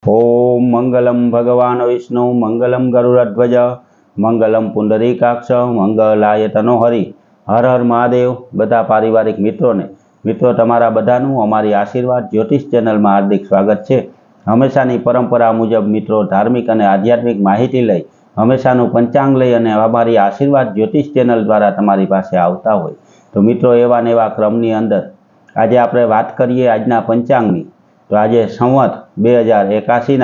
ओम मंगलम भगवान विष्णु मंगलम गरुड़ध्वज मंगलम पुंडरीकाक्ष मंगलाय तनोहरि। हर हर महादेव। बधा पारिवारिक मित्रों तमारा बधानु अमारी आशीर्वाद ज्योतिष चेनल में हार्दिक स्वागत है। हमेशानी परंपरा मुजब मित्रों धार्मिक और आध्यात्मिक माहिती लई हमेशानु पंचांग लई अने अमारी आशीर्वाद ज्योतिष चेनल द्वारा तमारी पासे आवता होय तो मित्रों एवा ने एवा क्रमनी अंदर आज आपणे वात करीए आजना पंचांगनी। तो आज संवत 2081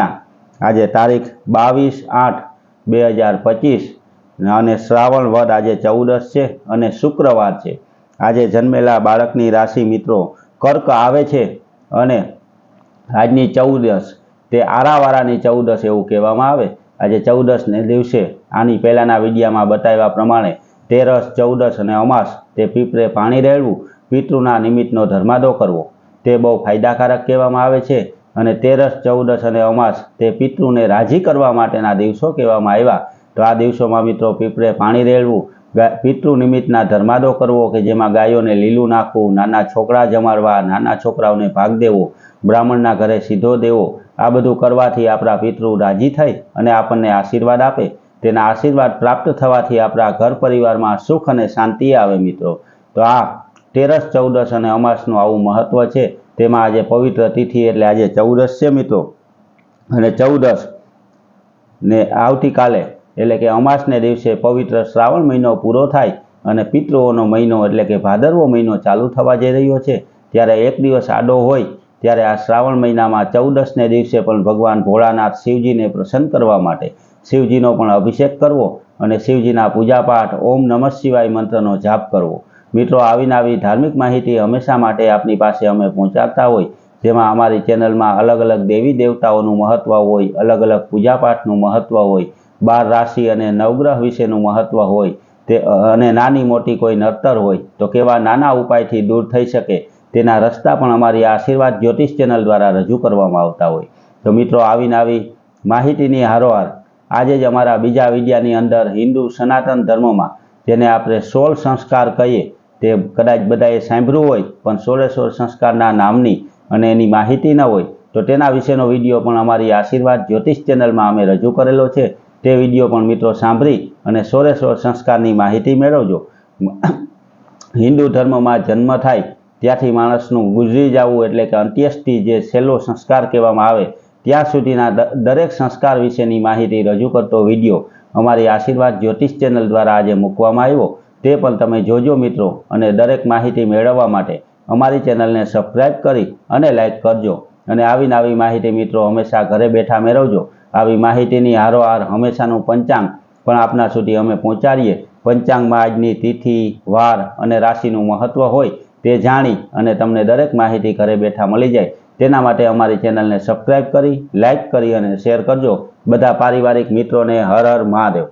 आज तारीख 22/8/2025 और श्रावण वध आज 14 है और शुक्रवार है। आज जन्मेला बाळकनी राशि मित्रों कर्क आवे छे अने आजनी 14 ते आरावारानी 14 एवं कहेवामां आवे। आज 14 ने दिवसे आनी पहेलाना विडियोमां बताव्या प्रमाणे 13, 14 अने अमास ते पीपरे पाणी रेड़वुं, पितृना निमित्तनो धर्मादो करवो ते बहु फायदाकारक कहेवामां आवे छे। अने 13, 14 अने अमास ते पितृने राजी करवा माटेना दिवसो कहेवामां आव्या। तो आ दिवसोमां मित्रों पीपरे पाणी रेड़वुं, पितृ निमित्तना धर्मादो करवो के जेमां गायोने लीलुं नाखवुं, नाना छोकरा जमाड़वा, नाना छोकराओने भाग देवो, ब्राह्मणना घरे सीधो देवो, आ बधुं करवाथी आपणा पितृ राजी थाय अने आपणने आशीर्वाद आपे। तेना आशीर्वाद प्राप्त थवाथी आपणा घर परिवारमां सुख अने शांति आवे मित्रों। तो आ 13, 14 अने अमासनुं आवुं महत्व छे। तेमां आज पवित्र तिथि एटले आज 14 छे मित्रों अने 14 ने आवती काले एटले के अमास ने दिवसे पवित्र श्रावण महीनो पूरो थाय अने पितृओनो महीनो एटले के भादरवो महीनो चालू थवा जई रह्यो छे। त्यारे एक दिवस आडो होय त्यारे आ श्रावण महीनामां 14 ने दिवसे पण भगवान भोळानाथ शिवजीने प्रसन्न करवा माटे शिवजीनो पण अभिषेक करवो अने शिवजीना पूजापाठ ओम नमः शिवाय मंत्रनो जाप करवो। मित्रों आवी नवी धार्मिक माहिती हमेशा माटे आपनी पासे अमे पहोंचाडता होय, जेमां अमारी चेनल में अलग अलग देवी देवताओनुं महत्व होय, अलग अलग पूजापाठनुं महत्व होय, 12 राशि अने नवग्रह विशेनुं महत्व होय ते अने नानी मोटी कोई नड़तर होय तो केवा नाना उपायथी दूर थई शके तेना रस्ता पण अमारी आशीर्वाद ज्योतिष चेनल द्वारा रजू करवामां आवता होय। तो मित्रों आवी नवी माहितीनी हारोहार आज ज अमारा बीजा विडियानी अंदर हिंदू सनातन धर्म में जेने आपणे 16 संस्कार कहीए ते कदाच बधाए सांभळ्युं होय पण 16 संस्कारना नामनी अने एनी माहिती न होय तो तेना विशेनो विडियो पण अमारी आशीर्वाद ज्योतिष चेनल में अमे रजू करेलो छे। ते विडियो पण मित्रों सांभळी अने 16 संस्कारनी माहिती मेळवजो। हिंदू धर्म में जन्म थाय त्याथी माणसनुं गुजरी जवुं एटले के अंत्येष्टि जे छेल्लो संस्कार कहेवामां आवे त्यां सुधीना दरेक संस्कार विशेनी माहिती रजू करतो विडियो अमारी आशीर्वाद ज्योतिष चेनल द्वारा आज मूकवामां आव्यो। ते पण तमे जोजो मित्रों अने दरेक माहिती मेळववा माटे अमारी चेनल ने सब्सक्राइब करी अने लाइक करजो अने आवी नवी माहिती मित्रों हमेशा घरे बैठा मेळवजो। आवी माहितीनी हारोहार हमेशानुं पंचांग पण आपना सुधी अमे पहोंचाडीए। पंचांगमां आजनी तिथि वार अने राशिनुं महत्व होय ते जाणी अने तमने दरेक माहिती घरे बैठा मळी जाय तेना माटे अमारी चेनल ने सब्सक्राइब करी लाइक करी अने शेर करजो। बधा पारिवारिक मित्रों ने हर हर महादेव।